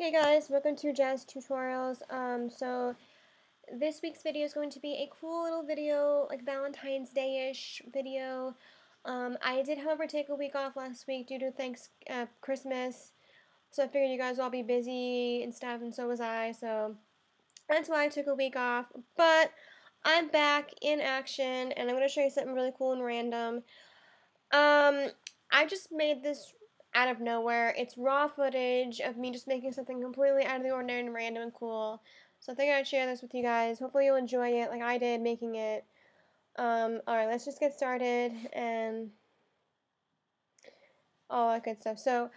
Hey guys, welcome to JazzedTutorials. So this week's video is going to be a cool little video, like Valentine's Day-ish video. I did, however, take a week off last week due to Christmas, so I figured you guys will all be busy and stuff, and so was I, so that's why I took a week off. But I'm back in action, and I'm going to show you something really cool and random. I just made this out of nowhere. It's raw footage of me just making something completely out of the ordinary and random and cool. So I figured I'd share this with you guys. Hopefully you'll enjoy it like I did making it. Alright, let's just get started and all that good stuff. So,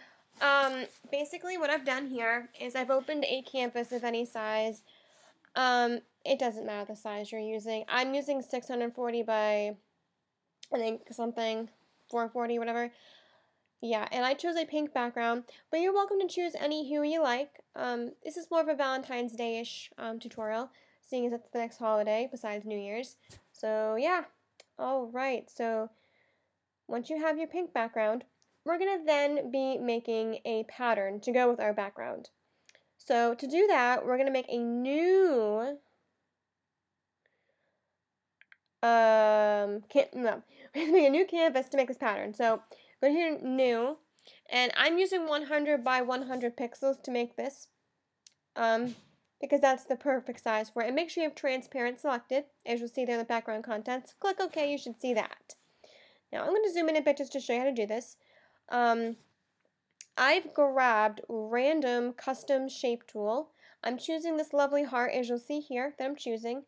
basically what I've done here is I've opened a canvas of any size. It doesn't matter the size you're using. I'm using 640 by, I think, something, 440, whatever. Yeah, and I chose a pink background, but you're welcome to choose any hue you like. This is more of a Valentine's Day-ish tutorial, seeing as it's the next holiday besides New Year's. So yeah, alright, so once you have your pink background, we're going to then be making a pattern to go with our background. So to do that, we're going to make a new make a new canvas to make this pattern. So go here, new, and I'm using 100 by 100 pixels to make this, because that's the perfect size for it. And make sure you have transparent selected, as you'll see there in the background contents. Click OK, you should see that. Now I'm going to zoom in a bit just to show you how to do this. I've grabbed random custom shape tool. I'm choosing this lovely heart, as you'll see here, that I'm choosing.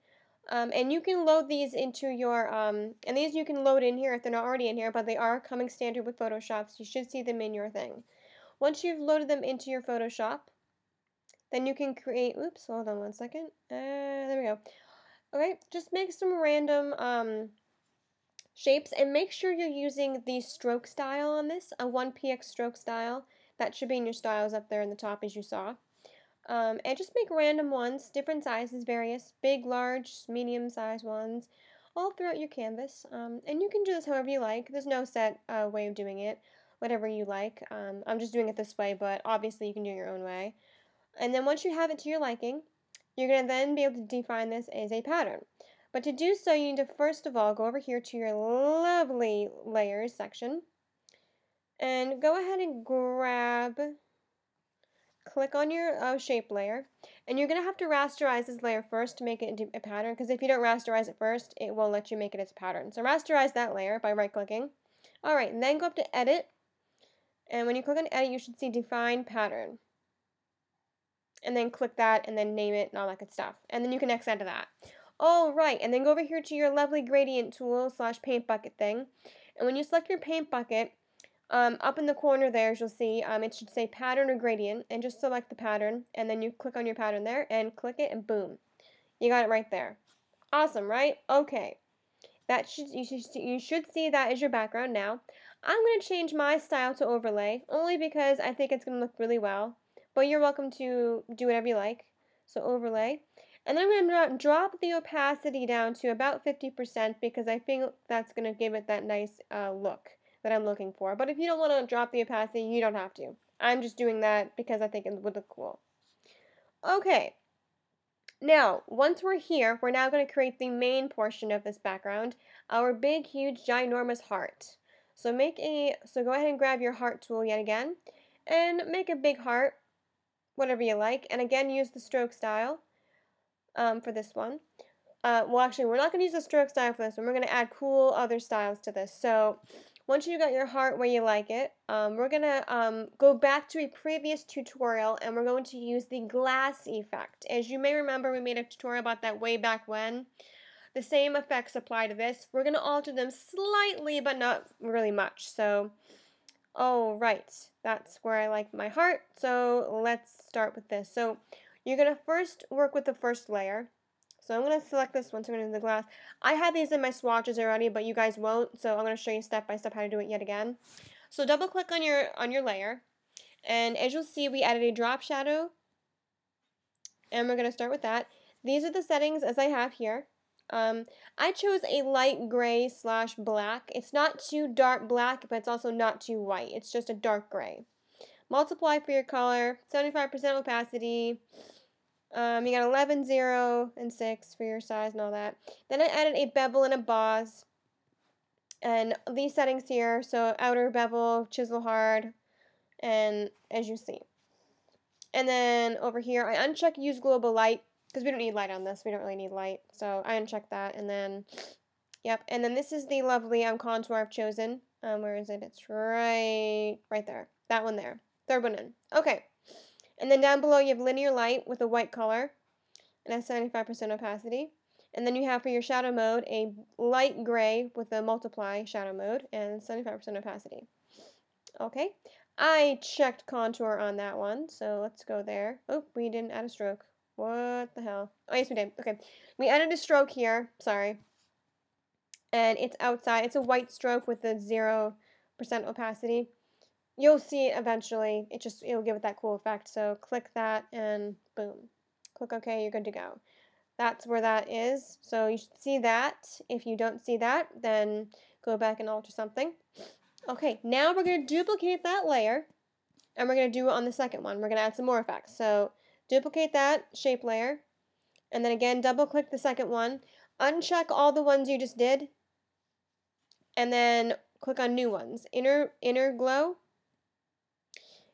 And you can load these into your, and these you can load in here if they're not already in here, but they are coming standard with Photoshop, so you should see them in your thing. Once you've loaded them into your Photoshop, then you can create, oops, hold on one second, there we go. Okay, just make some random shapes, and make sure you're using the stroke style on this, a 1px stroke style. That should be in your styles up there in the top, as you saw. And just make random ones, different sizes, various, big, large, medium size ones, all throughout your canvas. And you can do this however you like. There's no set way of doing it, whatever you like. I'm just doing it this way, but obviously you can do it your own way. And then once you have it to your liking, you're going to then be able to define this as a pattern. But to do so, you need to first of all go over here to your lovely layers section and go ahead and click on your shape layer, and you're going to have to rasterize this layer first to make it into a pattern, because if you don't rasterize it first, it won't let you make it as a pattern. So rasterize that layer by right-clicking. Alright, and then go up to Edit, and when you click on Edit, you should see Define Pattern. And then click that, and then name it, and all that good stuff. And then you can X out of that. Alright, and then go over here to your lovely gradient tool / paint bucket thing, and when you select your paint bucket, up in the corner there, as you'll see, it should say pattern or gradient, and just select the pattern, and then you click on your pattern there, and click it, and boom. You got it right there. Awesome, right? Okay. You should see that as your background now. I'm going to change my style to overlay, only because I think it's going to look really well, but you're welcome to do whatever you like. So overlay. And then I'm going to drop the opacity down to about 50%, because I think that's going to give it that nice look that I'm looking for. But if you don't want to drop the opacity, you don't have to. I'm just doing that because I think it would look cool. Okay. Now, once we're here, we're now going to create the main portion of this background, our big, huge, ginormous heart. So go ahead and grab your heart tool yet again, and make a big heart, whatever you like, and again use the stroke style for this one. Well, actually, we're not going to use the stroke style for this one. We're going to add cool other styles to this. So once you got your heart where you like it, we're going to go back to a previous tutorial, and we're going to use the glass effect. As you may remember, we made a tutorial about that way back when. The same effects apply to this. We're going to alter them slightly, but not really much. So, alright, that's where I like my heart. So let's start with this. So you're going to first work with the first layer. So I'm going to select this one, so I'm going to do the glass. I have these in my swatches already, but you guys won't, so I'm going to show you step by step how to do it yet again. So double click on your layer, and as you'll see, we added a drop shadow, and we're going to start with that. These are the settings as I have here. I chose a light gray / black. It's not too dark black, but it's also not too white. It's just a dark gray. multiply for your color, 75% opacity. You got 11, 0, and 6 for your size and all that. Then I added a bevel and a boss. And these settings here, so outer bevel, chisel hard, and as you see. And then over here, I uncheck use global light, because we don't need light on this. We don't really need light. So I uncheck that, and then, yep. And then this is the lovely contour I've chosen. Where is it? It's right there. That one there. Third one in. Okay. And then down below, you have linear light with a white color, and that's 75% opacity. And then you have for your shadow mode a light gray with a multiply shadow mode and 75% opacity. Okay, I checked contour on that one, so let's go there. Oh, we didn't add a stroke. What the hell? Oh, yes, we did. Okay, we added a stroke here. Sorry. And it's outside. It's a white stroke with a 0% opacity. You'll see it eventually. It'll give it that cool effect. So click that and boom. Click OK, you're good to go. That's where that is. So you should see that. If you don't see that, then go back and alter something. Okay, now we're going to duplicate that layer, and we're going to do it on the second one. We're going to add some more effects. So duplicate that shape layer, and then again, double click the second one. Uncheck all the ones you just did, and then click on new ones. Inner glow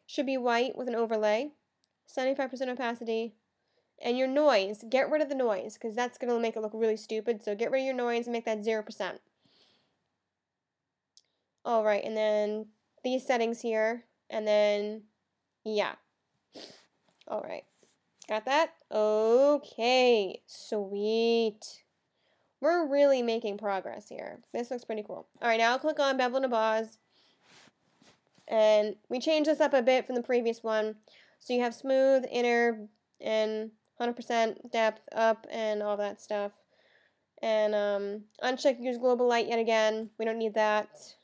should be white with an overlay, 75% opacity. And your noise, get rid of the noise, because that's going to make it look really stupid. So get rid of your noise and make that 0%. Alright, and then these settings here, and then, yeah. Alright, got that? Okay, sweet. We're really making progress here. This looks pretty cool. Alright, now I'll click on Bevel and Boz. And we changed this up a bit from the previous one. So you have smooth, inner, and 100% depth up and all that stuff. And uncheck use global light yet again. We don't need that.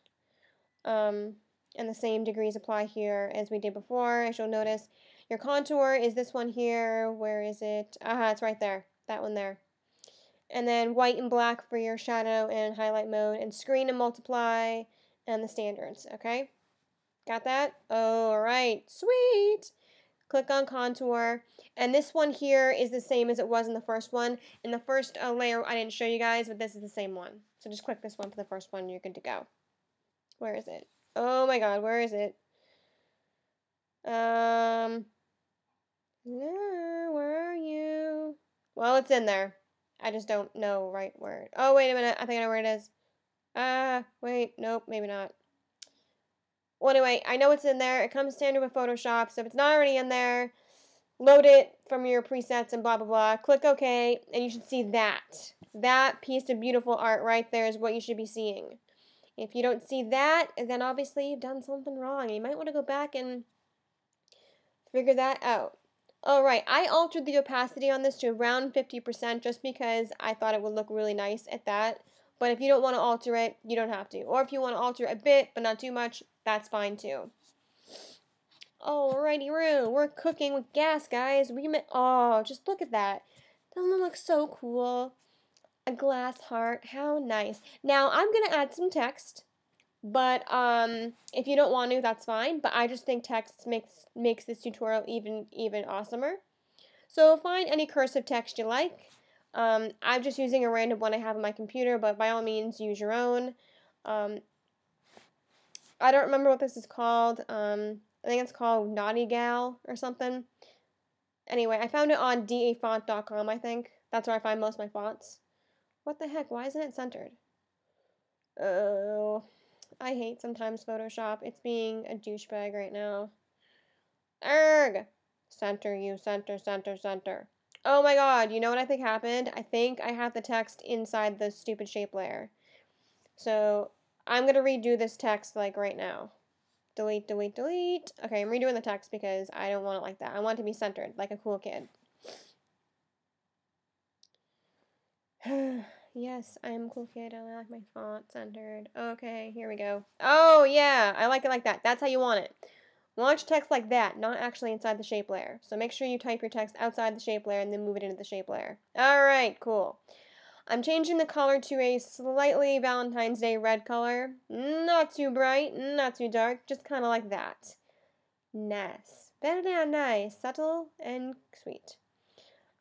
And the same degrees apply here as we did before. As you'll notice, your contour is this one here. Where is it? Aha, it's right there. That one there. And then white and black for your shadow and highlight mode. And screen and multiply and the standards. Okay? Got that? Alright. Sweet! Click on contour, and this one here is the same as it was in the first one. In the first layer, I didn't show you guys, but this is the same one. So just click this one for the first one, and you're good to go. Where is it? Oh my god, where is it? No, where are you? Well, it's in there. I just don't know right where. Oh, wait a minute. I think I know where it is. Wait, nope, maybe not. Well, anyway, I know it's in there. It comes standard with Photoshop, so if it's not already in there, load it from your presets and blah, blah, blah. Click OK, and you should see that. That piece of beautiful art right there is what you should be seeing. If you don't see that, then obviously you've done something wrong. You might want to go back and figure that out. Alright, I altered the opacity on this to around 50% just because I thought it would look really nice at that. But if you don't want to alter it, you don't have to. Or if you want to alter it a bit, but not too much, that's fine too. Alrighty, we're cooking with gas, guys. Oh, just look at that. Doesn't that look so cool? A glass heart, how nice. Now, I'm going to add some text, but if you don't want to, that's fine. But I just think text makes this tutorial even awesomer. So find any cursive text you like. I'm just using a random one I have on my computer, but by all means, use your own. I don't remember what this is called. I think it's called Naughty Gal or something. Anyway, I found it on dafont.com, I think. That's where I find most of my fonts. What the heck? Why isn't it centered? Oh, I hate sometimes Photoshop. It's being a douchebag right now. Erg! Center, you. Center, center, center. Oh my god, you know what I think happened? I think I have the text inside the stupid shape layer. So, I'm going to redo this text like right now. Delete, delete, delete. Okay, I'm redoing the text because I don't want it like that. I want it to be centered, like a cool kid. Yes, I am a cool kid. I like my font centered. Okay, here we go. Oh, yeah, I like it like that. That's how you want it. Launch text like that, not actually inside the shape layer. So make sure you type your text outside the shape layer and then move it into the shape layer. Alright, cool. I'm changing the color to a slightly Valentine's Day red color. Not too bright, not too dark, just kind of like that. Nice. Very nice. Subtle and sweet.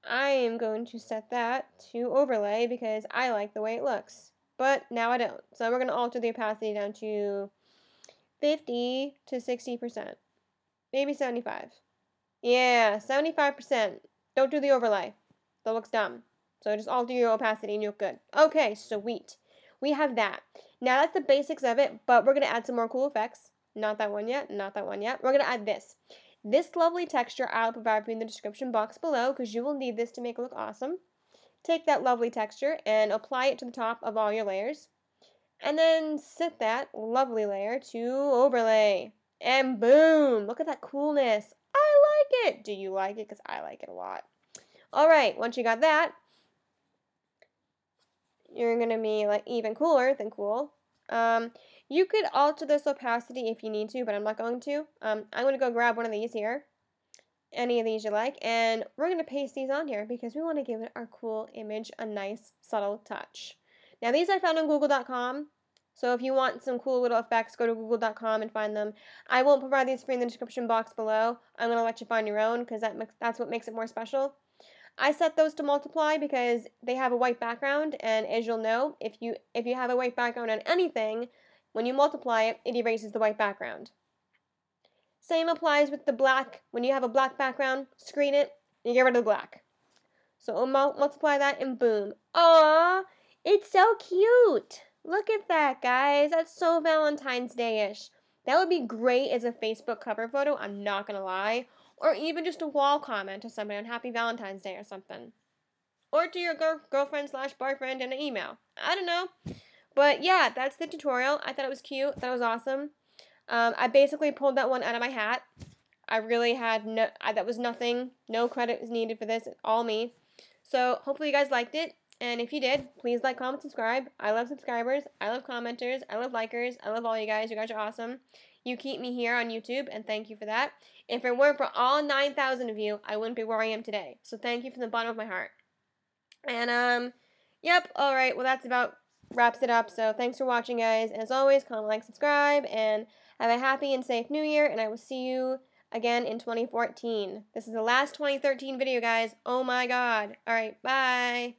I am going to set that to overlay because I like the way it looks. But now I don't. So we're going to alter the opacity down to 50 to 60%. Maybe 75. Yeah, 75%. Don't do the overlay. That looks dumb. So just alter your opacity and you're good. Okay, sweet. We have that. Now that's the basics of it, but we're going to add some more cool effects. Not that one yet, not that one yet. We're going to add this. This lovely texture I'll provide for you in the description box below because you will need this to make it look awesome. Take that lovely texture and apply it to the top of all your layers. And then set that lovely layer to overlay. And boom! Look at that coolness. I like it! Do you like it? Because I like it a lot. Alright, once you got that, you're going to be like even cooler than cool. You could alter this opacity if you need to, but I'm not going to. I'm going to go grab one of these here. Any of these you like. And we're going to paste these on here because we want to give our cool image a nice, subtle touch. Now, these I found on Google.com. So if you want some cool little effects, go to Google.com and find them. I won't provide these for you in the description box below. I'm going to let you find your own because that's what makes it more special. I set those to multiply because they have a white background, and as you'll know, if you have a white background on anything, when you multiply it, it erases the white background. Same applies with the black. When you have a black background, screen it, and you get rid of the black. So multiply that, and boom. Aww, it's so cute. Look at that, guys. That's so Valentine's Day-ish. That would be great as a Facebook cover photo, I'm not going to lie. Or even just a wall comment to somebody on Happy Valentine's Day or something. Or to your girlfriend/boyfriend in an email. I don't know. But yeah, that's the tutorial. I thought it was cute. That was awesome. I basically pulled that one out of my hat. I really had that was nothing. No credit was needed for this. It's all me. So hopefully you guys liked it. And if you did, please like, comment, subscribe. I love subscribers. I love commenters. I love likers. I love all you guys. You guys are awesome. You keep me here on YouTube, and thank you for that. If it weren't for all 9,000 of you, I wouldn't be where I am today. So thank you from the bottom of my heart. And, yep, alright, well that's about wraps it up. So thanks for watching, guys. As always, comment, like, subscribe, and have a happy and safe new year, and I will see you again in 2014. This is the last 2013 video, guys. Oh my god. Alright, bye.